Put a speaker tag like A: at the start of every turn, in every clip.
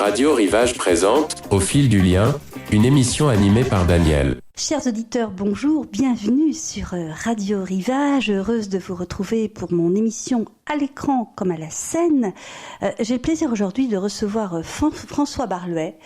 A: Radio Rivage présente Au fil du lien, une émission animée par Daniel.
B: Chers auditeurs, bonjour, bienvenue sur Radio Rivage, heureuse de vous retrouver pour mon émission à l'écran comme à la scène. J'ai le plaisir aujourd'hui de recevoir François Barlouet,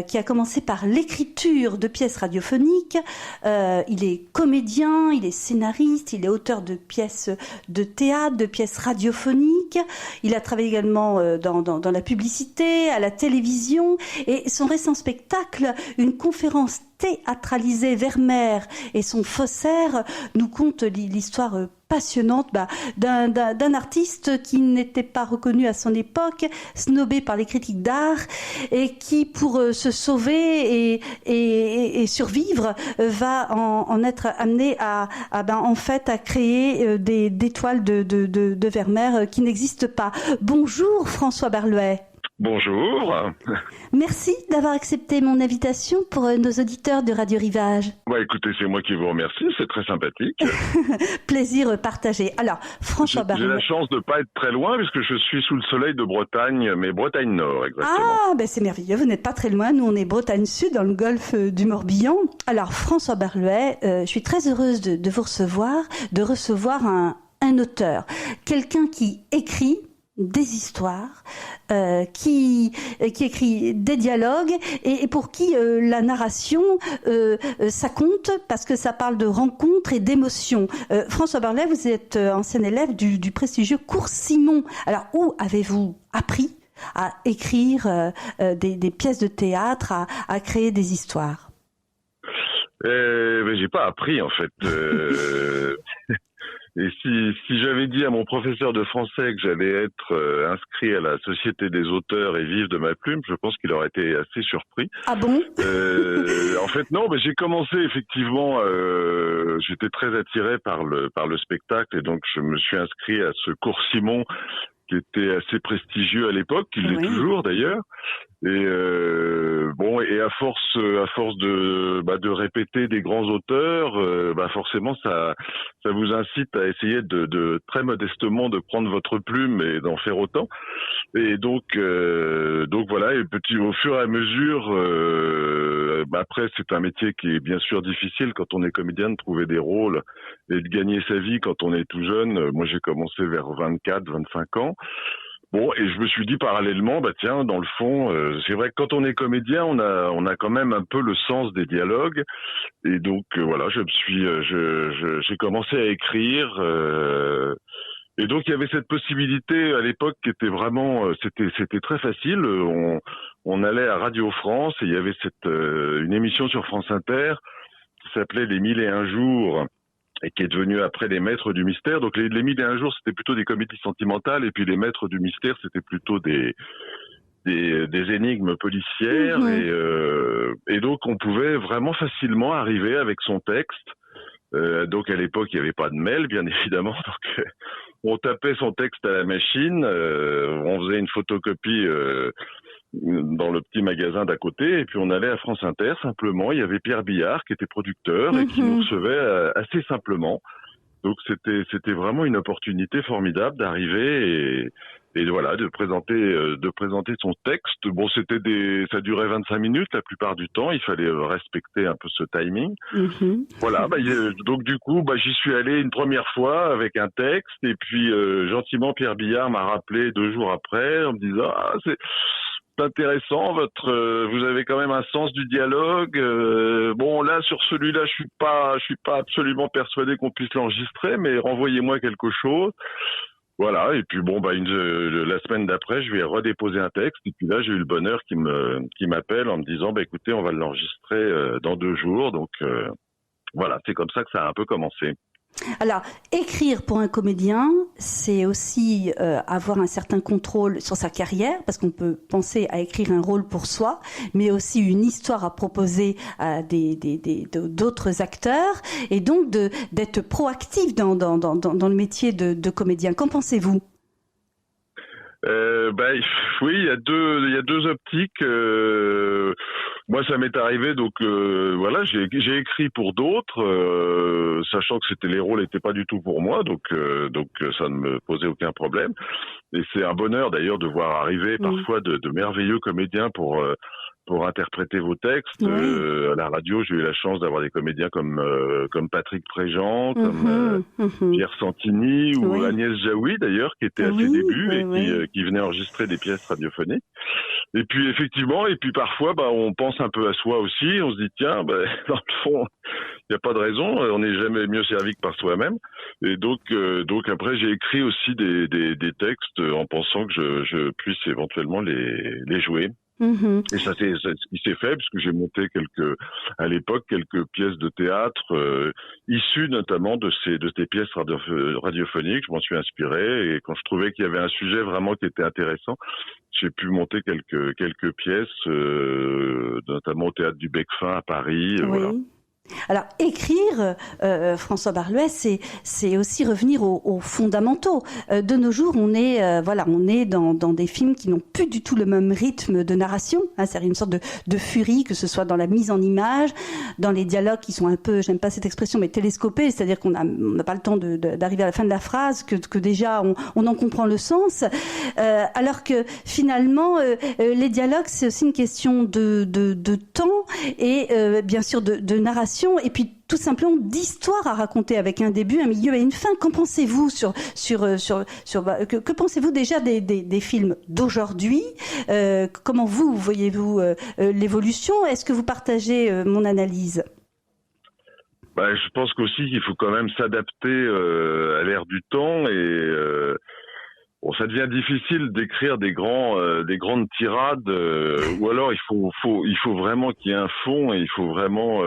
B: qui a commencé par l'écriture de pièces radiophoniques. Il est comédien, il est scénariste, il est auteur de pièces de théâtre, de pièces radiophoniques. Il a travaillé également dans la publicité, à la télévision, et son récent spectacle, une conférence théâtralisée Vermeer et son faussaire, nous conte l'histoire passionnante d'un artiste qui n'était pas reconnu à son époque, snobé par les critiques d'art, et qui, pour se sauver et survivre, va en être amené à créer des toiles de Vermeer qui n'existent pas. Bonjour François Barlouet.
C: Bonjour.
B: Merci d'avoir accepté mon invitation pour nos auditeurs de Radio Rivage.
C: Écoutez, c'est moi qui vous remercie, c'est très sympathique.
B: Plaisir partagé. Alors, François Barlouet.
C: J'ai la chance de ne pas être très loin puisque je suis sous le soleil de Bretagne, mais Bretagne Nord exactement.
B: Ah, c'est merveilleux, vous n'êtes pas très loin, nous on est Bretagne Sud dans le golfe du Morbihan. Alors, François Barlouet, je suis très heureuse de vous recevoir un auteur, quelqu'un qui écrit des histoires, qui écrit des dialogues et pour qui la narration ça compte parce que ça parle de rencontres et d'émotions. François Barlouet, vous êtes ancien élève du prestigieux cours Simon. Alors où avez-vous appris à écrire des pièces de théâtre, à créer des histoires?
C: J'ai pas appris en fait. Et si j'avais dit à mon professeur de français que j'allais être inscrit à la Société des auteurs et vivre de ma plume, je pense qu'il aurait été assez surpris.
B: Ah bon?
C: En fait, non, j'ai commencé effectivement. J'étais très attiré par le spectacle et donc je me suis inscrit à ce cours Simon qui était assez prestigieux à l'époque, qui l'est toujours d'ailleurs. Et à force de répéter des grands auteurs, forcément ça vous incite à essayer de très modestement de prendre votre plume et d'en faire autant. Et donc voilà, et au fur et à mesure, après c'est un métier qui est bien sûr difficile quand on est comédien de trouver des rôles et de gagner sa vie quand on est tout jeune. Moi j'ai commencé vers 24-25 ans. Et je me suis dit parallèlement, tiens, dans le fond, c'est vrai que quand on est comédien, on a quand même un peu le sens des dialogues, et donc voilà, j'ai commencé à écrire, et donc il y avait cette possibilité à l'époque qui était vraiment, c'était très facile. On allait à Radio France et il y avait une émission sur France Inter qui s'appelait Les 1001 jours. Et qui est devenu après les Maîtres du Mystère. Donc les 1001 jours, c'était plutôt des comédies sentimentales, et puis les Maîtres du Mystère, c'était plutôt des énigmes policières. Et donc on pouvait vraiment facilement arriver avec son texte. Donc à l'époque, il n'y avait pas de mail, bien évidemment. Donc on tapait son texte à la machine, on faisait une photocopie dans le petit magasin d'à côté, et puis on allait à France Inter simplement. Il y avait Pierre Billard qui était producteur et qui nous recevait assez simplement. Donc c'était vraiment une opportunité formidable d'arriver et voilà, de présenter son texte. Ça durait 25 minutes la plupart du temps. Il fallait respecter un peu ce timing. Voilà. Donc du coup, j'y suis allé une première fois avec un texte, et puis gentiment Pierre Billard m'a rappelé 2 jours après en me disant c'est intéressant, vous avez quand même un sens du dialogue. Là sur celui-là, je suis pas absolument persuadé qu'on puisse l'enregistrer, mais renvoyez-moi quelque chose. Voilà, et puis la semaine d'après, je lui ai redéposé un texte, et puis là j'ai eu le bonheur qui m'appelle en me disant écoutez, on va l'enregistrer dans 2 jours. Donc voilà, c'est comme ça que ça a un peu commencé.
B: Alors, écrire pour un comédien, c'est aussi avoir un certain contrôle sur sa carrière, parce qu'on peut penser à écrire un rôle pour soi, mais aussi une histoire à proposer à d'autres acteurs, et donc d'être proactif dans le métier de comédien. Qu'en pensez-vous ?
C: Oui, il y a deux optiques. moi, ça m'est arrivé, donc voilà, j'ai écrit pour d'autres, sachant que les rôles n'étaient pas du tout pour moi, donc ça ne me posait aucun problème. Et c'est un bonheur d'ailleurs de voir arriver parfois de merveilleux comédiens pour interpréter vos textes.
B: Oui.
C: À la radio, j'ai eu la chance d'avoir des comédiens comme Patrick Préjean, comme Pierre Santini ou
B: Oui.
C: Agnès Jaoui d'ailleurs, qui était à ses débuts et qui venait enregistrer des pièces radiophoniques. Et puis effectivement, et puis parfois, on pense un peu à soi aussi. On se dit tiens, dans le fond, il n'y a pas de raison. On n'est jamais mieux servi que par soi-même. Et donc après, j'ai écrit aussi des textes en pensant que je puisse éventuellement les jouer. Et ça c'est ce qui s'est fait, puisque j'ai monté à l'époque quelques pièces de théâtre issues notamment de ces pièces radiophoniques. Je m'en suis inspiré, et quand je trouvais qu'il y avait un sujet vraiment qui était intéressant, j'ai pu monter quelques pièces, notamment au théâtre du Bec-Fin à Paris.
B: Oui.
C: Voilà.
B: Alors, écrire, François Baruet, c'est aussi revenir aux fondamentaux. De nos jours, on est dans des films qui n'ont plus du tout le même rythme de narration. C'est une sorte de furie, que ce soit dans la mise en image, dans les dialogues qui sont un peu, j'aime pas cette expression, mais télescopés, c'est-à-dire qu'on n'a pas le temps d'arriver à la fin de la phrase, que déjà on en comprend le sens. Alors que finalement, les dialogues, c'est aussi une question de temps et bien sûr de narration. Et puis tout simplement d'histoire à raconter avec un début, un milieu et une fin. Qu'en pensez-vous que pensez-vous déjà des films d'aujourd'hui? Comment voyez-vous l'évolution? Est-ce que vous partagez mon analyse?
C: Je pense qu'aussi qu'il faut quand même s'adapter à l'ère du temps et ça devient difficile d'écrire des grandes tirades ou alors il faut vraiment qu'il y ait un fond et il faut vraiment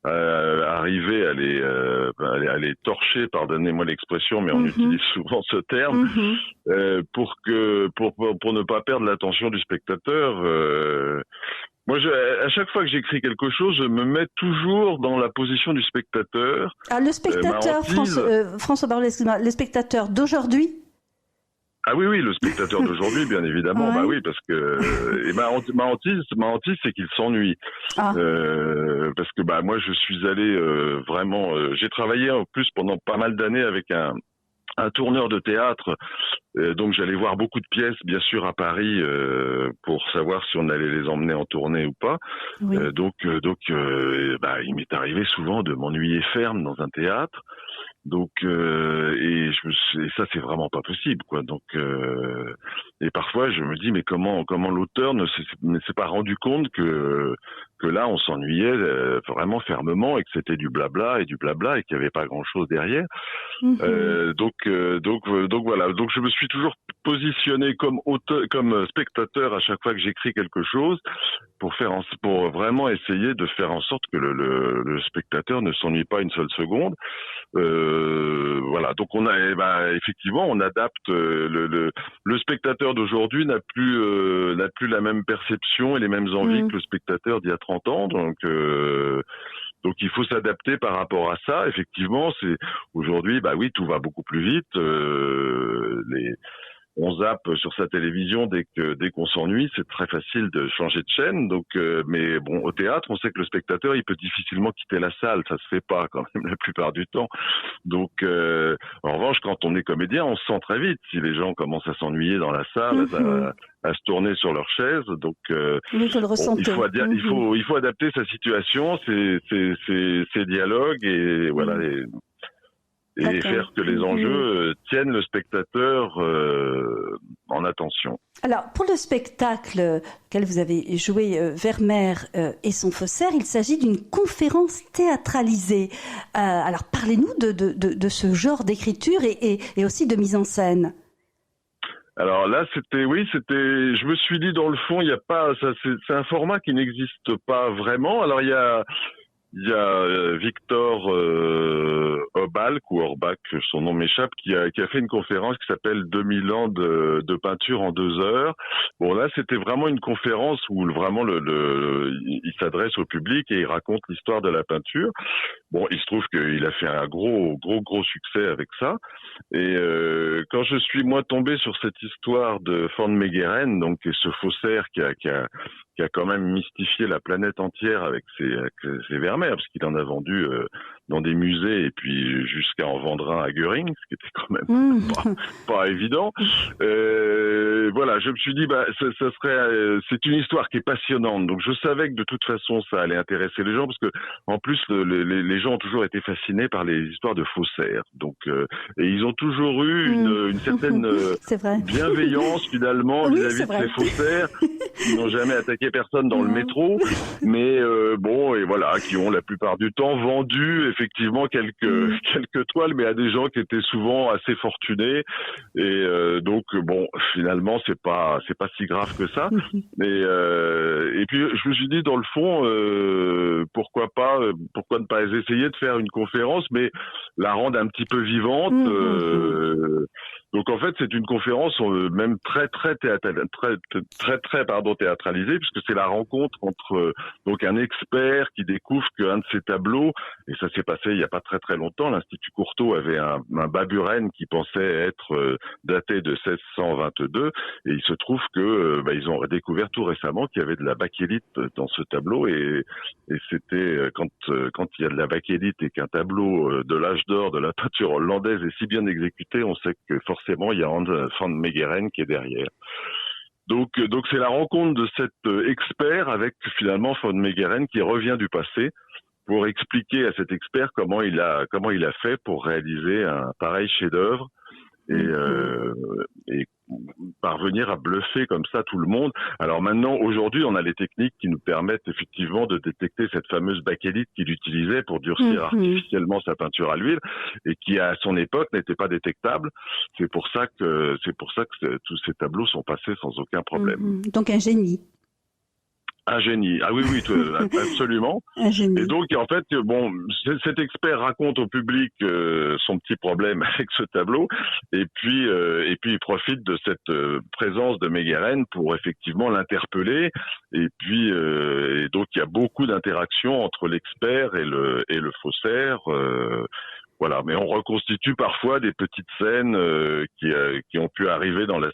C: arriver à les torcher, pardonnez-moi l'expression, mais on utilise souvent ce terme, pour ne pas perdre l'attention du spectateur. Moi, à chaque fois que j'écris quelque chose, je me mets toujours dans la position du spectateur.
B: Le spectateur, François Baruet, excuse-moi, le spectateur d'aujourd'hui?
C: Ah oui, le spectateur d'aujourd'hui, bien évidemment.
B: Ouais.
C: Bah oui, parce que ma hantise, c'est qu'il s'ennuie. Parce que moi, je suis allé vraiment. J'ai travaillé en plus pendant pas mal d'années avec un tourneur de théâtre. Donc j'allais voir beaucoup de pièces, bien sûr, à Paris pour savoir si on allait les emmener en tournée ou pas.
B: Oui.
C: Donc il m'est arrivé souvent de m'ennuyer ferme dans un théâtre. Donc et ça c'est vraiment pas possible, quoi. Donc et parfois je me dis mais comment l'auteur ne s'est pas rendu compte que là on s'ennuyait vraiment fermement et que c'était du blabla et qu'il n'y avait pas grand chose derrière. Donc voilà, donc je me suis toujours positionné comme spectateur à chaque fois que j'écris quelque chose pour vraiment essayer de faire en sorte que le spectateur ne s'ennuie pas une seule seconde. Voilà, donc effectivement on adapte le spectateur d'aujourd'hui n'a plus la même perception et les mêmes envies que le spectateur d'il y a 30 ans, donc il faut s'adapter par rapport à ça. Effectivement, aujourd'hui, tout va beaucoup plus vite. On zappe sur sa télévision dès qu'on s'ennuie, c'est très facile de changer de chaîne. Donc, mais bon, au théâtre, on sait que le spectateur, il peut difficilement quitter la salle. Ça se fait pas quand même la plupart du temps. Donc, en revanche, quand on est comédien, on se sent très vite si les gens commencent à s'ennuyer dans la salle, à se tourner sur leur chaise. Donc,
B: il faut le ressentir.
C: Il faut adapter sa situation, ses dialogues et voilà. Et faire que les enjeux tiennent le spectateur en attention.
B: Alors, pour le spectacle auquel vous avez joué, Vermeer et son faussaire, il s'agit d'une conférence théâtralisée. Alors, parlez-nous de ce genre d'écriture et aussi de mise en scène.
C: Alors là, je me suis dit, dans le fond, c'est un format qui n'existe pas vraiment. Alors, il y a Victor Obalk ou Orbach, son nom m'échappe, qui a fait une conférence qui s'appelle 2000 ans de peinture en 2 heures. Bon, là, c'était vraiment une conférence où vraiment il s'adresse au public et il raconte l'histoire de la peinture. Bon, il se trouve qu'il a fait un gros succès avec ça. Et quand je suis moi tombé sur cette histoire de Van Meegeren, donc ce faussaire qui qui a quand même mystifié la planète entière avec ses vermeers, parce qu'il en a vendu dans des musées et puis jusqu'à en vendre un à Göring, ce qui était quand même pas évident. Voilà, je me suis dit, c'est une histoire qui est passionnante, donc je savais que de toute façon ça allait intéresser les gens, parce que en plus les gens ont toujours été fascinés par les histoires de faussaires, donc et ils ont toujours eu une certaine bienveillance finalement vis-à-vis de ces faussaires qui n'ont jamais attaqué personne dans le métro, mais et voilà, qui ont la plupart du temps vendu effectivement quelques toiles, mais à des gens qui étaient souvent assez fortunés, et donc finalement c'est pas si grave que ça. Et puis je me suis dit, dans le fond, pourquoi ne pas essayer de faire une conférence, mais la rendre un petit peu vivante. Donc en fait, c'est une conférence même très théâtralisée, puisque c'est la rencontre entre donc un expert qui découvre qu'un de ses tableaux, et ça s'est passé il y a pas très longtemps, l'Institut Courtauld avait un Baburen qui pensait être daté de 1622, et il se trouve que ils ont découvert tout récemment qu'il y avait de la bakélite dans ce tableau, et c'était quand il y a de la bakélite et qu'un tableau de l'âge d'or de la peinture hollandaise est si bien exécuté, on sait que forcément il y a Hans van Meegeren qui est derrière. Donc c'est la rencontre de cet expert avec finalement van Meegeren qui revient du passé pour expliquer à cet expert comment il a fait pour réaliser un pareil chef-d'œuvre et parvenir à bluffer comme ça tout le monde. Alors maintenant, aujourd'hui, on a les techniques qui nous permettent effectivement de détecter cette fameuse bakélite qu'il utilisait pour durcir artificiellement sa peinture à l'huile, et qui à son époque n'était pas détectable. C'est pour ça que tous ces tableaux sont passés sans aucun problème.
B: Donc un génie.
C: Un génie. Ah oui, absolument.
B: Un génie.
C: Et donc, en fait, cet expert raconte au public son petit problème avec ce tableau, et puis il profite de cette présence de Meegeren pour effectivement l'interpeller. Et puis, et donc, il y a beaucoup d'interactions entre l'expert et le faussaire. Voilà, mais on reconstitue parfois des petites scènes qui ont pu arriver dans la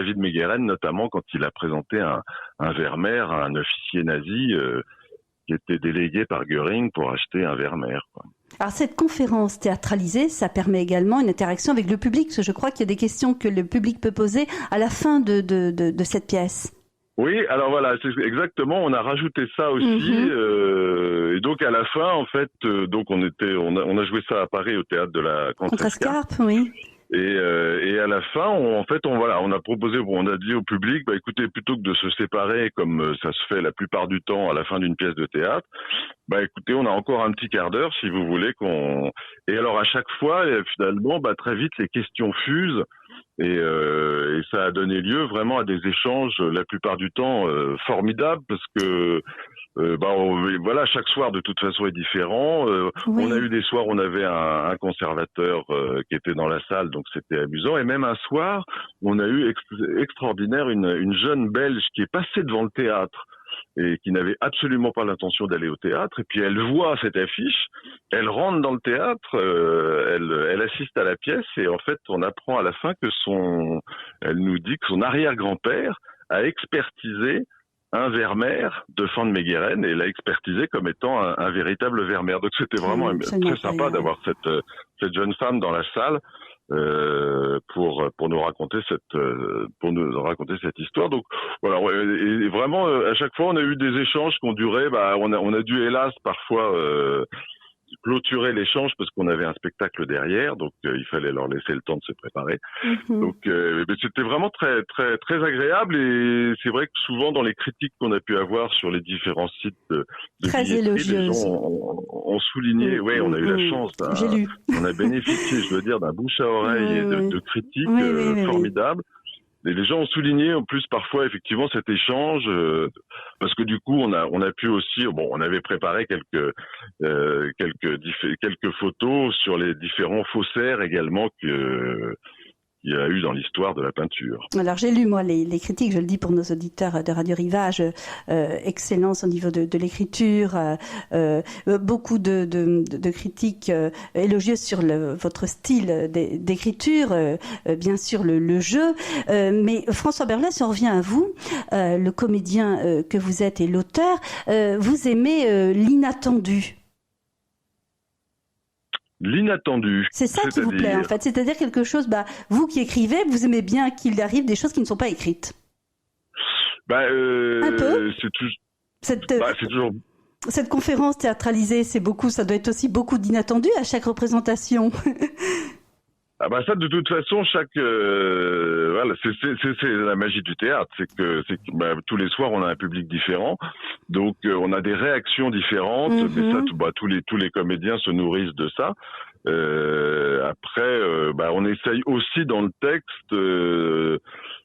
C: vie de Meegeren, notamment quand il a présenté un Vermeer à un officier nazi qui était délégué par Göring pour acheter un Vermeer, quoi.
B: Alors cette conférence théâtralisée, ça permet également une interaction avec le public, parce que je crois qu'il y a des questions que le public peut poser à la fin de cette pièce.
C: Oui, alors voilà, c'est exactement, on a rajouté ça aussi, et donc à la fin, en fait, donc on a joué ça à Paris au théâtre de la
B: Contrescarpe, oui.
C: Et à la fin, on a proposé, on a dit au public, écoutez, plutôt que de se séparer comme ça se fait la plupart du temps à la fin d'une pièce de théâtre, écoutez, on a encore un petit quart d'heure si vous voulez Et alors à chaque fois, finalement, très vite les questions fusent. Et ça a donné lieu vraiment à des échanges la plupart du temps formidables, parce que chaque soir de toute façon est différent. On a eu des soirs où on avait un conservateur qui était dans la salle, donc c'était amusant. Et même un soir, on a eu extraordinaire une jeune Belge qui est passée devant le théâtre et qui n'avait absolument pas l'intention d'aller au théâtre, et puis elle voit cette affiche, elle rentre dans le théâtre, elle assiste à la pièce, et en fait on apprend à la fin elle nous dit que son arrière-grand-père a expertisé un Vermeer de van Meegeren, et l'a expertisé comme étant un véritable Vermeer. Donc c'était vraiment très sympa d'avoir cette jeune femme dans la salle pour nous raconter cette histoire. Donc voilà, et vraiment à chaque fois on a eu des échanges qui ont duré, on a dû hélas parfois clôturer l'échange parce qu'on avait un spectacle derrière, donc il fallait leur laisser le temps de se préparer. Donc c'était vraiment très très très agréable, et c'est vrai que souvent dans les critiques qu'on a pu avoir sur les différents sites de
B: très élogieuses,
C: les gens ont souligné, on a eu la chance, on a bénéficié, je veux dire, d'un bouche à oreille et de critiques formidables. Et les gens ont souligné en plus parfois effectivement cet échange, parce que du coup on a pu aussi, on avait préparé quelques photos sur les différents faussaires également qu'il y a eu dans l'histoire de la peinture.
B: Alors j'ai lu moi les critiques, je le dis pour nos auditeurs de Radio Rivage, excellence au niveau de l'écriture, beaucoup de critiques élogieuses sur votre style d'écriture, bien sûr le jeu, mais François Berlet, si on revient à vous, le comédien que vous êtes et l'auteur, vous aimez l'inattendu.
C: L'inattendu.
B: C'est ça qui vous plaît en fait, c'est-à-dire quelque chose, vous qui écrivez, vous aimez bien qu'il arrive des choses qui ne sont pas écrites. Un peu. C'est toujours... Cette conférence théâtralisée, ça doit être aussi beaucoup d'inattendus à chaque représentation.
C: Ça, de toute façon, voilà, c'est la magie du théâtre, c'est que tous les soirs on a un public différent, donc on a des réactions différentes, mais ça, tous les comédiens se nourrissent de ça. Après, on essaye aussi dans le texte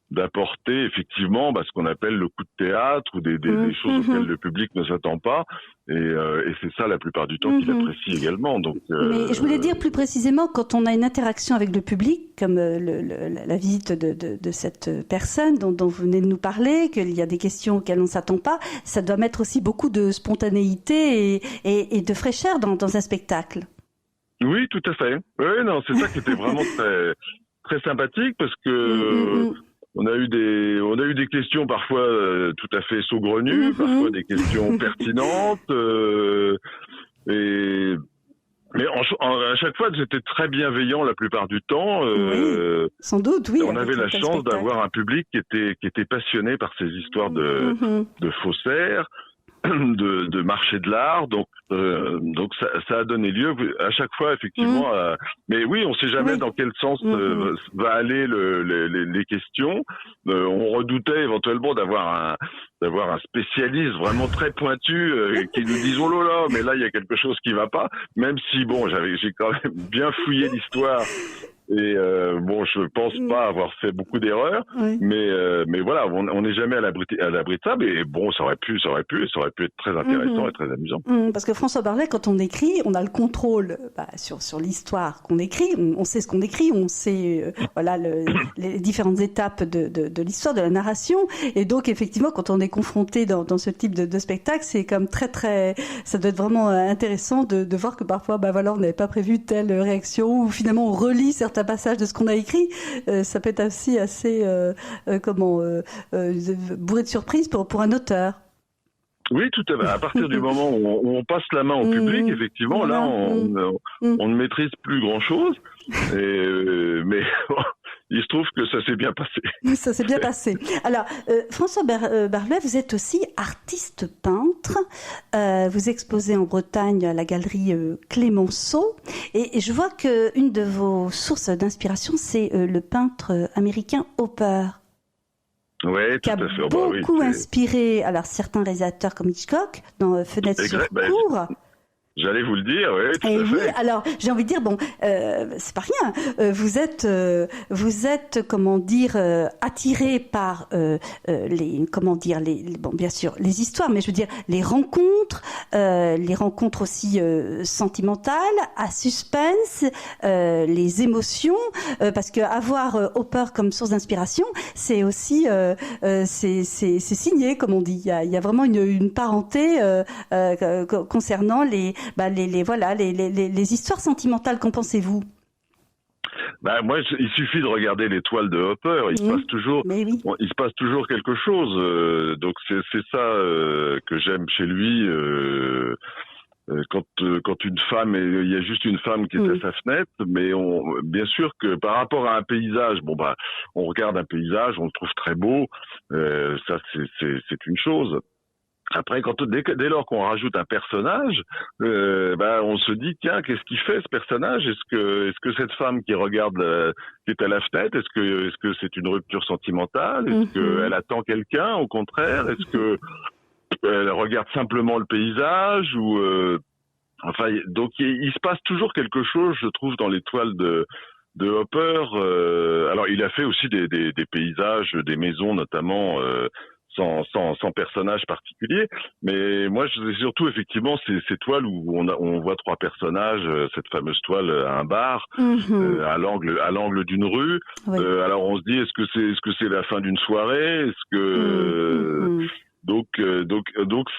C: d'apporter effectivement ce qu'on appelle le coup de théâtre ou des choses auxquelles le public ne s'attend pas, et c'est ça la plupart du temps qu'il apprécie également. Donc,
B: mais je voulais dire plus précisément, quand on a une interaction avec le public, comme la visite de cette personne dont vous venez de nous parler, qu'il y a des questions auxquelles on ne s'attend pas, ça doit mettre aussi beaucoup de spontanéité et de fraîcheur dans un spectacle.
C: Oui, tout à fait. Oui, non, c'est ça qui était vraiment très très sympathique, parce que on a eu des questions parfois tout à fait saugrenues, parfois des questions pertinentes, mais à chaque fois c'était très bienveillant la plupart du temps.
B: Sans doute, oui.
C: On avait la chance d'avoir un public qui était passionné par ces histoires de faussaires, de marché de l'art, donc ça a donné lieu à chaque fois effectivement mais oui, on sait jamais dans quel sens va aller les questions. On redoutait éventuellement d'avoir un spécialiste vraiment très pointu qui nous dise oh là là, mais là il y a quelque chose qui va pas, même si j'ai quand même bien fouillé l'histoire. Et je pense pas avoir fait beaucoup d'erreurs, mais voilà, on n'est jamais à l'abri de ça. Mais ça aurait pu être très intéressant et très amusant.
B: Parce que François Berlet, quand on écrit, on a le contrôle sur l'histoire qu'on écrit. On sait ce qu'on écrit, on sait les différentes étapes de l'histoire, de la narration. Et donc effectivement, quand on est confronté dans ce type de spectacle, c'est comme très très, ça doit être vraiment intéressant de voir que parfois, on n'avait pas prévu telle réaction, ou finalement on relit certains passages de ce qu'on a écrit. Ça peut être aussi assez bourré de surprises pour un auteur.
C: Oui, tout à fait. À partir du moment où on passe la main au public, effectivement, là, on ne maîtrise plus grand-chose. Mais il se trouve que ça s'est bien passé.
B: Ça s'est bien passé. Alors, François Berlet, vous êtes aussi artiste peintre. Vous exposez en Bretagne à la galerie Clémenceau. Et je vois qu'une de vos sources d'inspiration, c'est le peintre américain Hopper.
C: Ouais,
B: qui a beaucoup inspiré certains réalisateurs comme Hitchcock dans Fenêtre sur cour.
C: J'allais vous le dire, oui, tout à fait.
B: Oui, alors j'ai envie de dire, c'est pas rien. Vous êtes, comment dire, attiré par bien sûr, les histoires, mais je veux dire les rencontres aussi sentimentales, à suspense, les émotions, parce que avoir Hopper comme source d'inspiration, c'est aussi, c'est signé, comme on dit. Il y a vraiment une parenté concernant les histoires sentimentales. Qu'en pensez-vous?
C: Moi, il suffit de regarder les toiles de Hopper. Il se passe toujours quelque chose. Donc c'est ça que j'aime chez lui. Quand une femme, il y a juste une femme qui est à sa fenêtre, mais bien sûr que par rapport à un paysage, on regarde un paysage, on le trouve très beau. Ça, c'est une chose. Après, dès lors qu'on rajoute un personnage, on se dit tiens, qu'est-ce qu'il fait ce personnage? Est-ce que cette femme qui regarde, qui est à la fenêtre, est-ce que c'est une rupture sentimentale? Est-ce qu'elle attend quelqu'un? Au contraire, est-ce que elle regarde simplement le paysage donc il se passe toujours quelque chose, je trouve, dans les toiles de Hopper. Alors, il a fait aussi des paysages, des maisons notamment. sans personnage particulier. Mais moi, surtout effectivement ces toiles où on voit trois personnages, cette fameuse toile à un bar, à l'angle d'une rue.
B: Oui.
C: Alors on se dit, est-ce que c'est la fin d'une soirée? Est-ce que Donc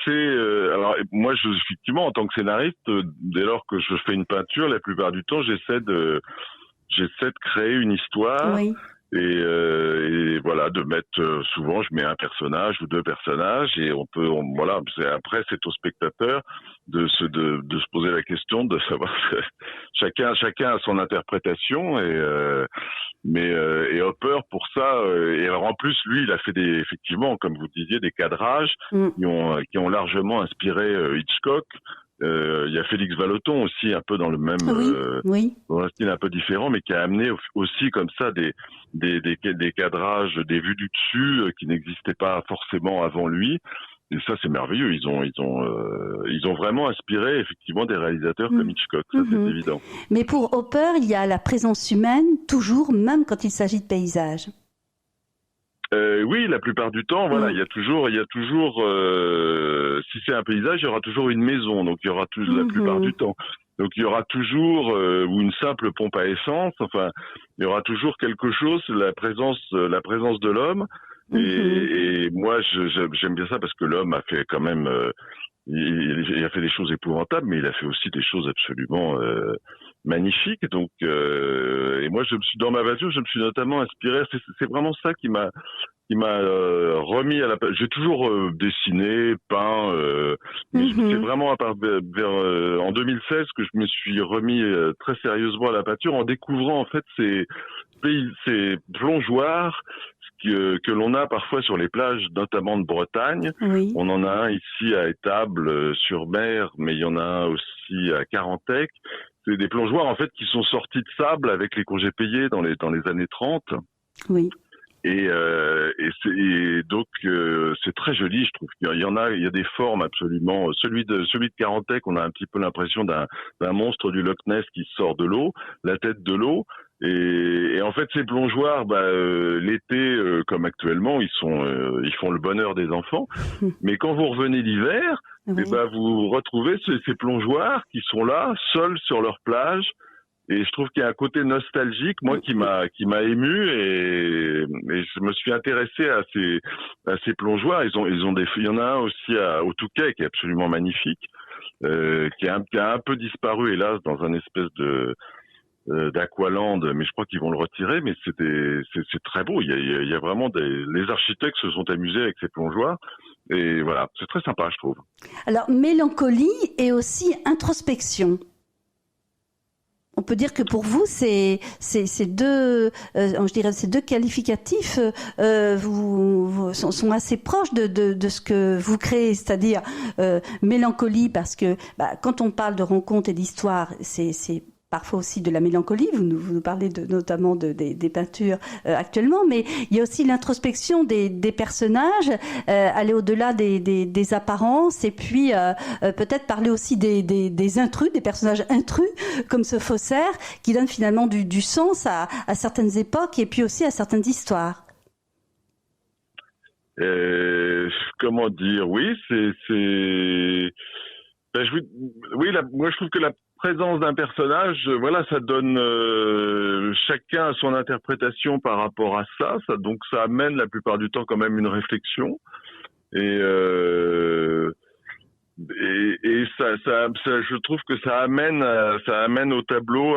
C: c'est alors moi effectivement en tant que scénariste, dès lors que je fais une peinture, la plupart du temps j'essaie de créer une histoire.
B: Oui.
C: Et voilà, de mettre souvent je mets un personnage ou deux personnages et voilà, après c'est au spectateur de se poser la question de savoir chacun a son interprétation et Hopper pour ça et alors en plus lui il a fait effectivement comme vous disiez des cadrages qui ont largement inspiré Hitchcock. Il y a Félix Vallotton aussi un peu dans le même dans un style un peu différent mais qui a amené aussi comme ça des cadrages, des vues du dessus qui n'existaient pas forcément avant lui. Et ça c'est merveilleux, ils ont vraiment inspiré effectivement des réalisateurs comme Hitchcock, ça c'est évident.
B: Mais pour Hopper, il y a la présence humaine toujours, même quand il s'agit de paysages.
C: Oui, la plupart du temps, voilà, il y a toujours, si c'est un paysage, il y aura toujours une maison, donc il y aura toujours la plupart du temps. Donc il y aura toujours ou une simple pompe à essence, enfin, il y aura toujours quelque chose, la présence de l'homme. Et moi, j'aime bien ça parce que l'homme a fait quand même, il a fait des choses épouvantables, mais il a fait aussi des choses absolument magnifiques. Donc, et moi, dans ma peinture, je me suis notamment inspiré. C'est vraiment ça qui m'a remis à la peinture. J'ai toujours dessiné, peint, mais c'est vraiment en 2016 que je me suis remis très sérieusement à la peinture en découvrant en fait ces plongeoires que l'on a parfois sur les plages, notamment de Bretagne.
B: Oui.
C: On en a un ici à Étable sur mer, mais il y en a un aussi à Carantec. C'est des plongeoires en fait qui sont sortis de sable avec les congés payés dans les années 30.
B: Oui.
C: Et donc c'est très joli, je trouve. Il y a des formes absolument. Celui de Carantec, on a un petit peu l'impression d'un monstre du Loch Ness qui sort de l'eau, la tête de l'eau. Et en fait, ces plongeoires, l'été comme actuellement, ils font le bonheur des enfants. Mais quand vous revenez l'hiver, vous retrouvez ces plongeoires qui sont là, seuls sur leur plage. Et je trouve qu'il y a un côté nostalgique, moi, qui m'a ému et je me suis intéressé à ces plongeoires. Il y en a un aussi au Touquet qui est absolument magnifique, qui a un peu disparu, hélas, dans un espèce d'Aqualand, mais je crois qu'ils vont le retirer, mais c'est très beau. Il y a vraiment les architectes se sont amusés avec ces plongeoirs. Et voilà, c'est très sympa, je trouve. Alors, mélancolie et aussi introspection. On peut dire que pour vous, ces deux qualificatifs sont assez proches de ce que vous créez, c'est-à-dire mélancolie, parce que quand on parle de rencontres et d'histoire, c'est parfois aussi de la mélancolie. Vous nous parlez notamment des peintures actuellement, mais il y a aussi l'introspection des personnages, aller au-delà des apparences, et puis peut-être parler aussi des intrus, des personnages intrus, comme ce faussaire, qui donne finalement du sens à certaines époques et puis aussi à certaines histoires. Comment dire? Oui, moi je trouve que la présence d'un personnage, voilà, ça donne chacun son interprétation par rapport à ça. Donc ça amène la plupart du temps quand même une réflexion et je trouve que ça amène au tableau,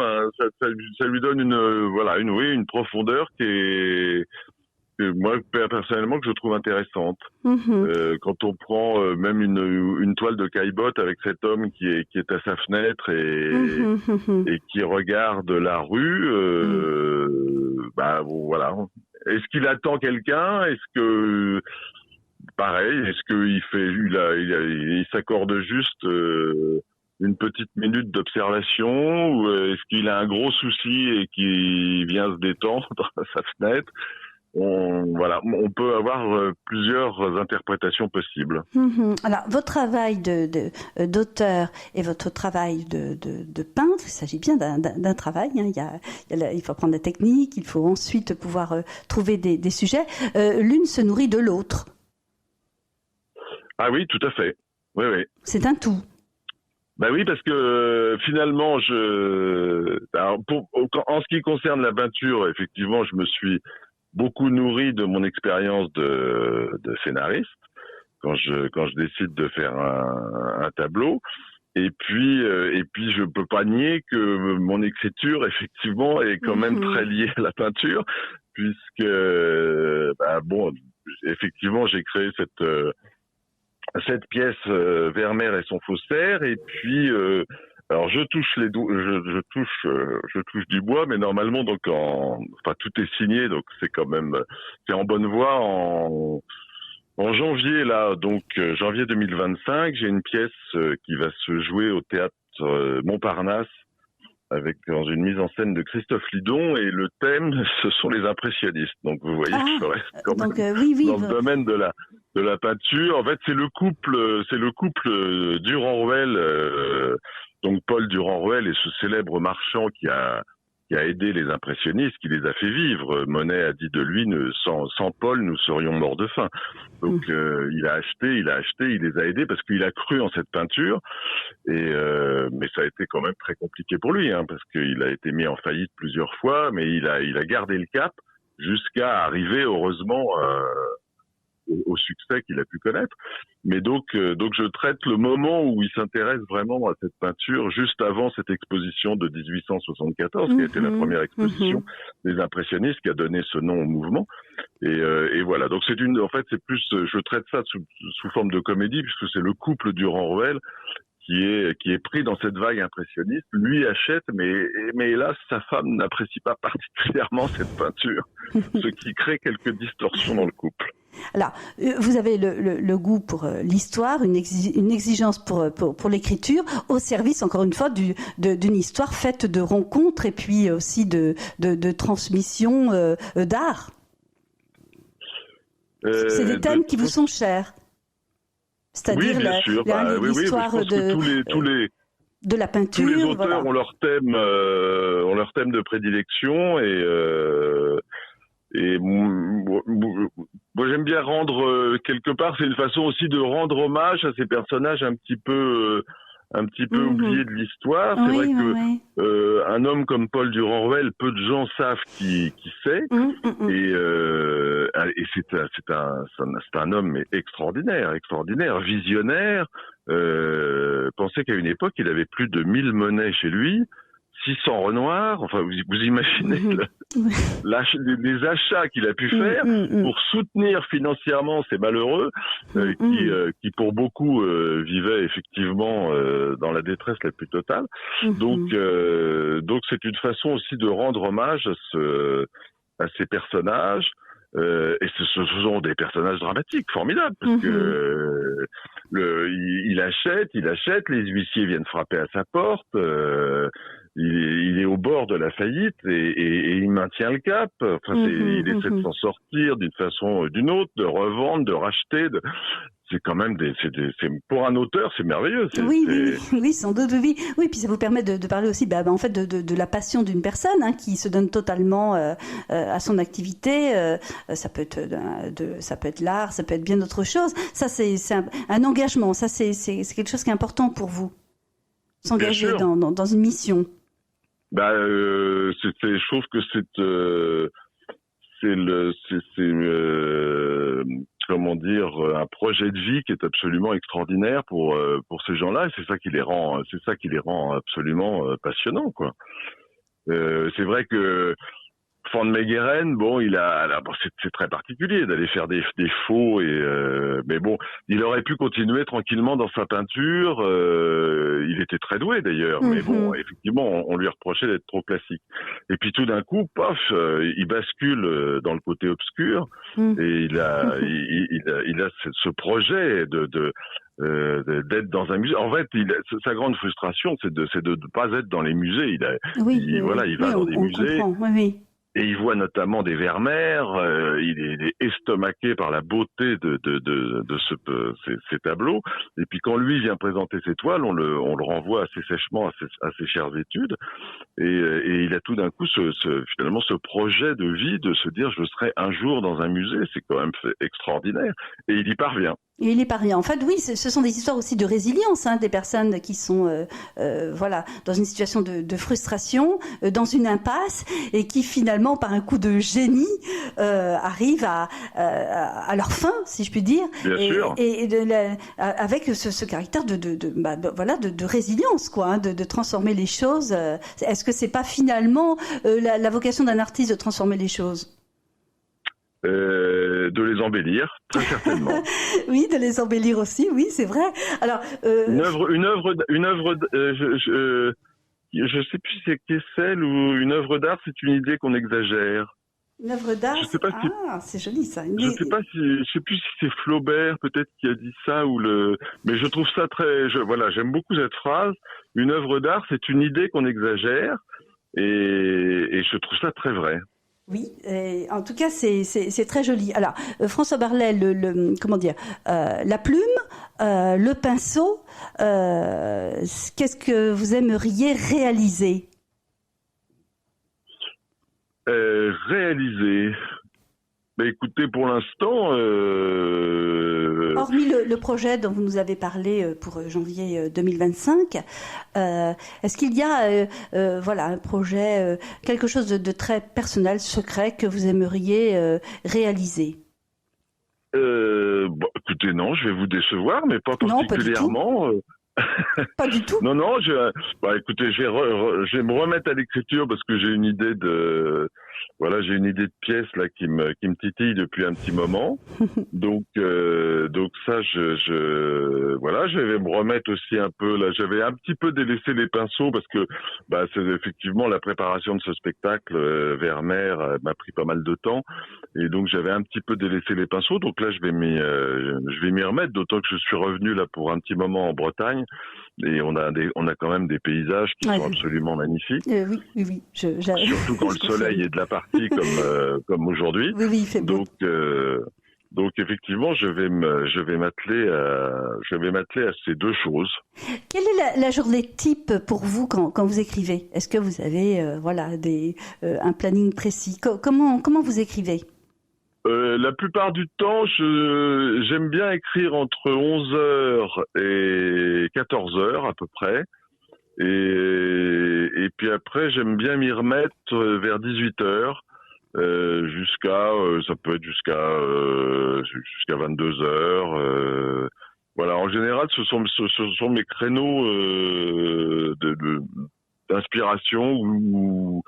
C: ça lui donne une profondeur qui est moi personnellement que je trouve intéressante. Quand on prend même une toile de Caillebotte avec cet homme qui est à sa fenêtre et qui regarde la rue, voilà. Est-ce qu'il attend quelqu'un? Est-ce que il s'accorde juste une petite minute d'observation, ou est-ce qu'il a un gros souci et qu'il vient se détendre à sa fenêtre? On peut avoir plusieurs interprétations possibles. Alors, votre travail d'auteur et votre travail de peintre, il s'agit bien d'un travail. Il faut apprendre la technique, il faut ensuite pouvoir trouver des sujets. L'une se nourrit de l'autre. Ah oui, tout à fait. Oui, oui.
B: C'est un tout.
C: Bah oui, parce que finalement, en ce qui concerne la peinture, effectivement, je me suis beaucoup nourri de mon expérience de scénariste quand je décide de faire un tableau. Et puis je peux pas nier que mon écriture, effectivement, est quand même très liée à la peinture, puisque effectivement, j'ai créé cette pièce Vermeer et son faussaire, et puis alors je touche je touche du bois, mais normalement donc tout est signé, donc c'est en bonne voie. En janvier là, donc janvier 2025, j'ai une pièce qui va se jouer au théâtre Montparnasse dans une mise en scène de Christophe Lidon, et le thème, ce sont les impressionnistes. Donc vous voyez que je reste quand même dans le domaine de la peinture. En fait, c'est le couple Durand-Ruel, donc Paul Durand-Ruel et ce célèbre marchand qui a aidé les impressionnistes, qui les a fait vivre. Monet a dit de lui, sans Paul, nous serions morts de faim. Donc il a acheté, il les a aidés parce qu'il a cru en cette peinture. Mais ça a été quand même très compliqué pour lui, parce qu'il a été mis en faillite plusieurs fois, mais il a gardé le cap jusqu'à arriver, heureusement, au succès qu'il a pu connaître. Mais donc je traite le moment où il s'intéresse vraiment à cette peinture, juste avant cette exposition de 1874, qui a été la première exposition des impressionnistes, qui a donné ce nom au mouvement. Et voilà. Donc c'est plus, je traite ça sous forme de comédie, puisque c'est le couple Durand-Ruel qui est pris dans cette vague impressionniste. Lui achète, mais hélas, sa femme n'apprécie pas particulièrement cette peinture, ce qui crée quelques distorsions dans le couple.
B: Alors, vous avez le goût pour l'histoire, une exigence pour l'écriture, au service, encore une fois, d'une histoire faite de rencontres et puis aussi de transmission d'art. C'est des thèmes qui vous sont chers. C'est-à-dire l'histoire de la peinture.
C: Tous les auteurs ont leur thème de prédilection, et moi j'aime bien rendre quelque part, c'est une façon aussi de rendre hommage à ces personnages un petit peu oubliés de l'histoire. C'est vrai que un homme comme Paul Durand-Ruel, peu de gens savent qui c'est, et c'est un homme extraordinaire, visionnaire. Pensez qu'à une époque, il avait plus de 1000 Monet chez lui, 600 Renoir. Enfin, vous imaginez les achats qu'il a pu faire pour soutenir financièrement ces malheureux qui pour beaucoup vivaient effectivement dans la détresse la plus totale. Donc c'est une façon aussi de rendre hommage à ces personnages. Et ce sont des personnages dramatiques, formidables, parce que il achète, les huissiers viennent frapper à sa porte, il est au bord de la faillite et il maintient le cap. Enfin, il essaie de s'en sortir d'une façon ou d'une autre, de revendre, de racheter. C'est quand même pour un auteur, c'est merveilleux.
B: Oui, sans doute, oui. Oui, puis ça vous permet de parler aussi, en fait, de la passion d'une personne qui se donne totalement à son activité. Ça peut être l'art, ça peut être bien d'autres choses. Ça, c'est un engagement. Ça, c'est quelque chose qui est important pour vous. S'engager dans une mission.
C: Je trouve que comment dire, un projet de vie qui est absolument extraordinaire pour ces gens-là, et c'est ça qui les rend absolument passionnants, quoi. C'est vrai que Van Meegeren, c'est très particulier d'aller faire des faux, mais bon, il aurait pu continuer tranquillement dans sa peinture. Il était très doué d'ailleurs, mais bon, effectivement, on lui reprochait d'être trop classique. Et puis tout d'un coup, il bascule dans le côté obscur, et il a ce projet d'être dans un musée. En fait, sa grande frustration, c'est de ne pas être dans les musées. Il va dans des musées.
B: Oui.
C: Et il voit notamment des Vermeer, il est estomaqué par la beauté de ces tableaux. Et puis quand lui vient présenter ses toiles, on le renvoie assez sèchement à ses chères études. Et il a tout d'un coup finalement ce projet de vie de se dire je serai un jour dans un musée. C'est quand même extraordinaire. Et il y parvient.
B: Et il est pas rien. En fait, oui, ce sont des histoires aussi de résilience, des personnes qui sont, voilà, dans une situation de frustration, dans une impasse, et qui finalement, par un coup de génie, arrivent à leur fin, si je puis dire.
C: Bien sûr.
B: Et avec ce caractère de résilience, quoi, de transformer les choses. Est-ce que c'est pas finalement la vocation d'un artiste de transformer les choses?
C: De les embellir, très certainement.
B: Oui, de les embellir aussi, oui, c'est vrai. Alors,
C: une œuvre, je sais plus si c'est Kessel ou une œuvre d'art, c'est une idée qu'on exagère.
B: une œuvre d'art.
C: Je sais pas si,
B: c'est joli ça.
C: je sais plus si c'est Flaubert peut-être qui a dit ça mais je trouve ça j'aime beaucoup cette phrase. Une œuvre d'art, c'est une idée qu'on exagère et je trouve ça très vrai.
B: Oui, en tout cas, c'est très joli. Alors, François Barlet, comment dire, la plume, le pinceau, qu'est-ce que vous aimeriez réaliser?
C: Réaliser. Ben écoutez, pour l'instant,
B: hormis le projet dont vous nous avez parlé pour janvier 2025, est-ce qu'il y a voilà, un projet, quelque chose de très personnel, secret, que vous aimeriez réaliser?
C: Écoutez, non, je vais vous décevoir, mais pas
B: Non,
C: particulièrement.
B: Pas du tout.
C: Non, écoutez, je vais me remettre à l'écriture parce que j'ai une idée de pièce là qui me titille depuis un petit moment. Donc ça, je vais me remettre aussi un peu là. J'avais un petit peu délaissé les pinceaux parce que c'est effectivement la préparation de ce spectacle Vermeer m'a pris pas mal de temps et donc j'avais un petit peu délaissé les pinceaux. Donc là, je vais m'y remettre. D'autant que je suis revenu là pour un petit moment en Bretagne et on a quand même des paysages qui sont absolument magnifiques.
B: Oui.
C: Surtout quand le soleil est de la partie comme aujourd'hui.
B: Oui, il fait beau.
C: Donc effectivement, je vais m'atteler à ces deux choses.
B: Quelle est la journée type pour vous quand vous écrivez? Est-ce que vous avez un planning précis? Comment vous écrivez?
C: La plupart du temps, j'aime bien écrire entre 11h et 14h à peu près. Et puis après, j'aime bien m'y remettre vers 18h. Ça peut être jusqu'à 22h. Voilà, en général, ce sont mes créneaux d'inspiration où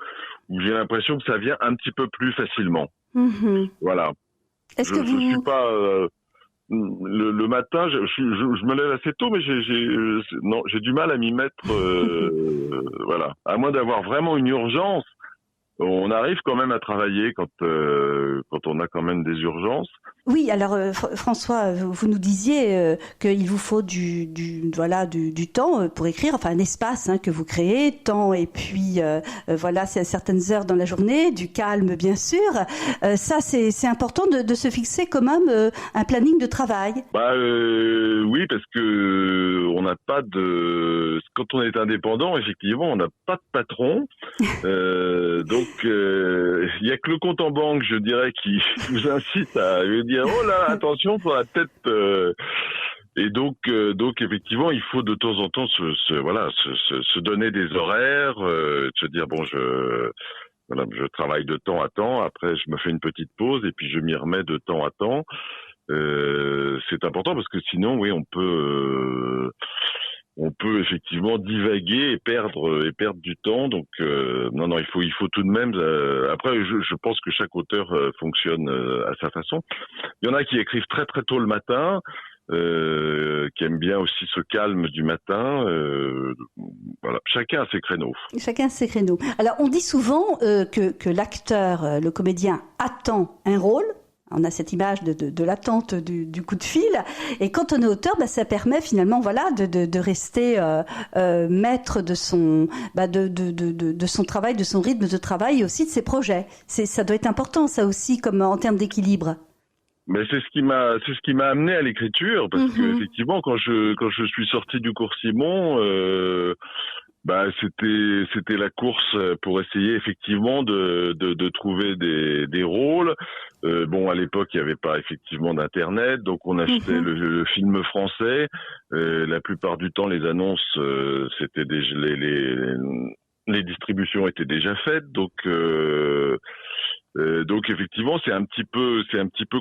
C: j'ai l'impression que ça vient un petit peu plus facilement.
B: Mmh.
C: Voilà.
B: Est-ce que
C: je suis pas le matin, je me lève assez tôt, mais j'ai du mal à m'y mettre. Voilà, à moins d'avoir vraiment une urgence. On arrive quand même à travailler quand on a quand même des urgences.
B: Oui, alors François, vous nous disiez qu'il vous faut du temps pour écrire, enfin un espace que vous créez, temps et puis c'est certaines heures dans la journée, du calme bien sûr. Ça c'est important de se fixer quand même un planning de travail.
C: Oui, parce que on n'a pas quand on est indépendant, effectivement, on n'a pas de patron. Donc il y a que le compte en banque, je dirais, qui vous incite à dire oh là, attention, pour la tête. Et donc effectivement, il faut de temps en temps se donner des horaires, se dire bon, je travaille de temps à temps. Après, je me fais une petite pause et puis je m'y remets de temps à temps. C'est important parce que sinon, oui, on peut effectivement divaguer et perdre du temps. Donc non, il faut tout de même. Après, je pense que chaque auteur fonctionne à sa façon. Il y en a qui écrivent très très tôt le matin, qui aiment bien aussi ce calme du matin. Voilà, chacun a ses créneaux.
B: Chacun a ses créneaux. Alors, on dit souvent que l'acteur, le comédien, attend un rôle. On a cette image de l'attente du coup de fil. Et quand on est auteur, ça permet finalement de rester maître de son travail, de son rythme de travail et aussi de ses projets. Ça doit être important, ça aussi, comme en termes d'équilibre.
C: Mais c'est ce qui m'a amené à l'écriture parce que effectivement quand je suis sorti du cours Simon C'était la course pour essayer effectivement de trouver des rôles. Bon, à l'époque, il n'y avait pas effectivement d'internet, donc on achetait le film français. La plupart du temps, les annonces, c'était déjà les distributions étaient déjà faites, donc effectivement, c'est un petit peu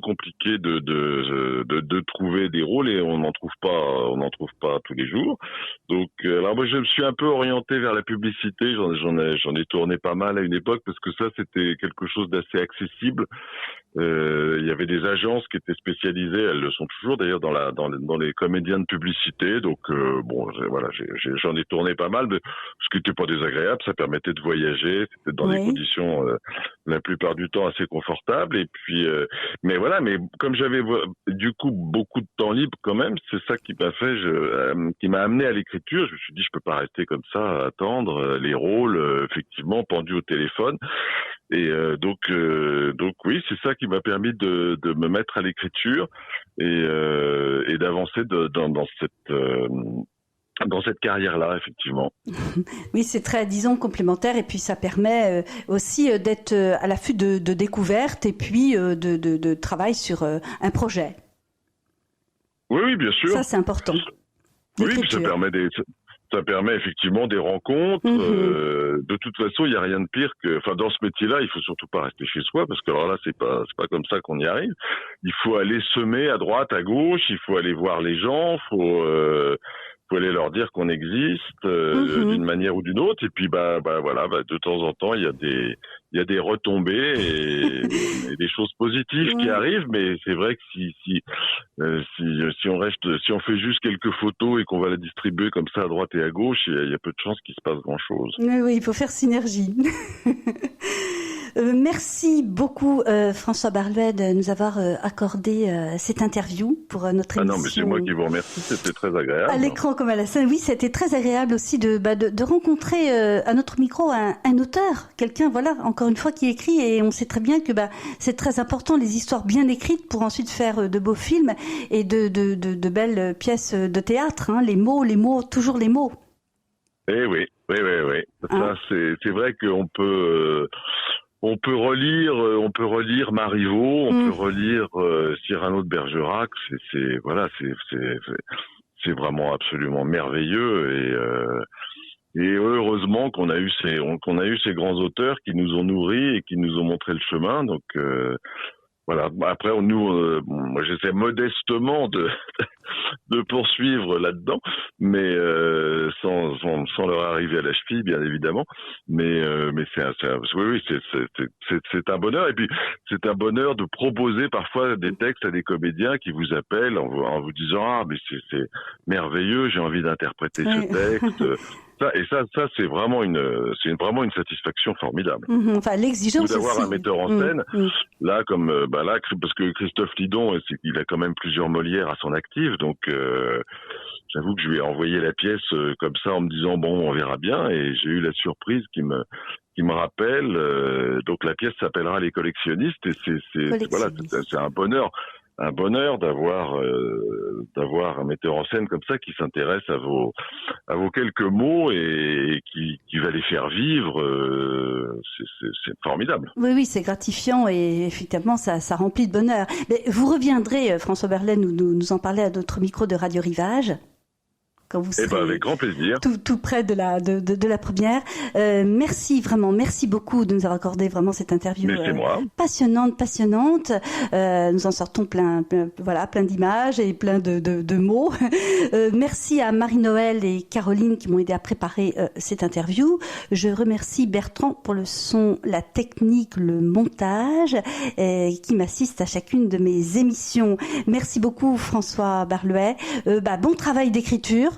C: compliqué de trouver des rôles et on n'en trouve pas tous les jours. Donc, alors moi, je me suis un peu orienté vers la publicité. J'en ai tourné pas mal à une époque parce que ça, c'était quelque chose d'assez accessible. Il y avait des agences qui étaient spécialisées, elles le sont toujours d'ailleurs dans les comédiens de publicité. Donc bon, j'en ai tourné pas mal, ce qui n'était pas désagréable. Ça permettait de voyager, c'était dans des conditions la plupart du temps assez confortables. Et puis, mais comme j'avais du coup beaucoup de temps libre quand même, c'est ça qui m'a amené à l'écriture. Je me suis dit, je peux pas rester comme ça à attendre les rôles, effectivement pendus au téléphone. Et donc oui, c'est ça qui m'a permis de me mettre à l'écriture et d'avancer dans cette carrière-là, effectivement.
B: Oui, c'est très, disons, complémentaire et puis ça permet aussi d'être à l'affût de découvertes et puis de travail sur un projet.
C: Oui, bien sûr.
B: Ça, c'est important.
C: Oui, puis ça permet effectivement des rencontres. De toute façon, il n'y a rien de pire que, dans ce métier-là, il faut surtout pas rester chez soi parce que alors là, c'est pas comme ça qu'on y arrive. Il faut aller semer à droite, à gauche. Il faut aller voir les gens. Faut aller leur dire qu'on existe d'une manière ou d'une autre. Et puis de temps en temps, il y a des retombées et des choses positives qui arrivent. Mais c'est vrai que si on fait juste quelques photos et qu'on va la distribuer comme ça à droite et à gauche, il y a peu de chances qu'il se passe grand-chose.
B: Oui, il faut faire synergie. Merci beaucoup François Barluet de nous avoir accordé cette interview pour notre émission.
C: Ah non, mais c'est moi qui vous remercie, c'était très agréable.
B: À l'écran comme à la scène, oui, c'était très agréable aussi de rencontrer à notre micro un auteur, quelqu'un, voilà, encore une fois qui écrit et on sait très bien que c'est très important les histoires bien écrites pour ensuite faire de beaux films et de belles pièces de théâtre, hein, les mots, toujours les mots.
C: Eh oui. Ça, c'est vrai qu'on peut... On peut relire Marivaux, on peut relire Cyrano de Bergerac. C'est vraiment absolument merveilleux et heureusement qu'on a eu ces grands auteurs qui nous ont nourris et qui nous ont montré le chemin. Donc voilà. Après, moi, j'essaie modestement de poursuivre là-dedans, mais sans leur arriver à la cheville, bien évidemment. Mais c'est un bonheur. Et puis, c'est un bonheur de proposer parfois des textes à des comédiens qui vous appellent en vous disant « Ah, mais c'est merveilleux, j'ai envie d'interpréter ce texte. » Ça, c'est vraiment une satisfaction formidable.
B: Enfin, l'exigence
C: ou d'avoir
B: aussi.
C: Un metteur en scène, là, parce que Christophe Lidon, il a quand même plusieurs Molières à son actif, donc j'avoue que je lui ai envoyé la pièce comme ça en me disant bon, on verra bien, et j'ai eu la surprise qui me rappelle. Donc la pièce s'appellera Les Collectionnistes, et c'est un bonheur. Un bonheur d'avoir un metteur en scène comme ça qui s'intéresse à vos quelques mots et qui va les faire vivre. C'est formidable.
B: Oui, c'est gratifiant et effectivement ça remplit de bonheur. Mais vous reviendrez, François Barluet, nous en parler à notre micro de Radio Rivage. Quand vous serez
C: avec grand plaisir.
B: Tout près de la première. Merci beaucoup de nous avoir accordé vraiment cette interview passionnante. Nous en sortons plein d'images et plein de mots. Merci à Marie-Noël et Caroline qui m'ont aidé à préparer cette interview. Je remercie Bertrand pour le son, la technique, le montage, qui m'assiste à chacune de mes émissions. Merci beaucoup François Barluet. Bon travail d'écriture.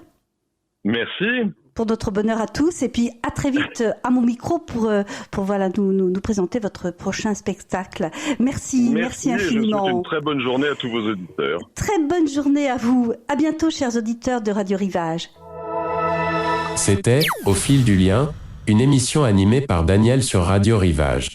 C: Merci.
B: Pour notre bonheur à tous, et puis à très vite à mon micro pour nous présenter votre prochain spectacle. Merci infiniment.
C: Je souhaite une très bonne journée à tous vos auditeurs.
B: Très bonne journée à vous. À bientôt, chers auditeurs de Radio Rivage.
A: C'était Au fil du lien, une émission animée par Daniel sur Radio Rivage.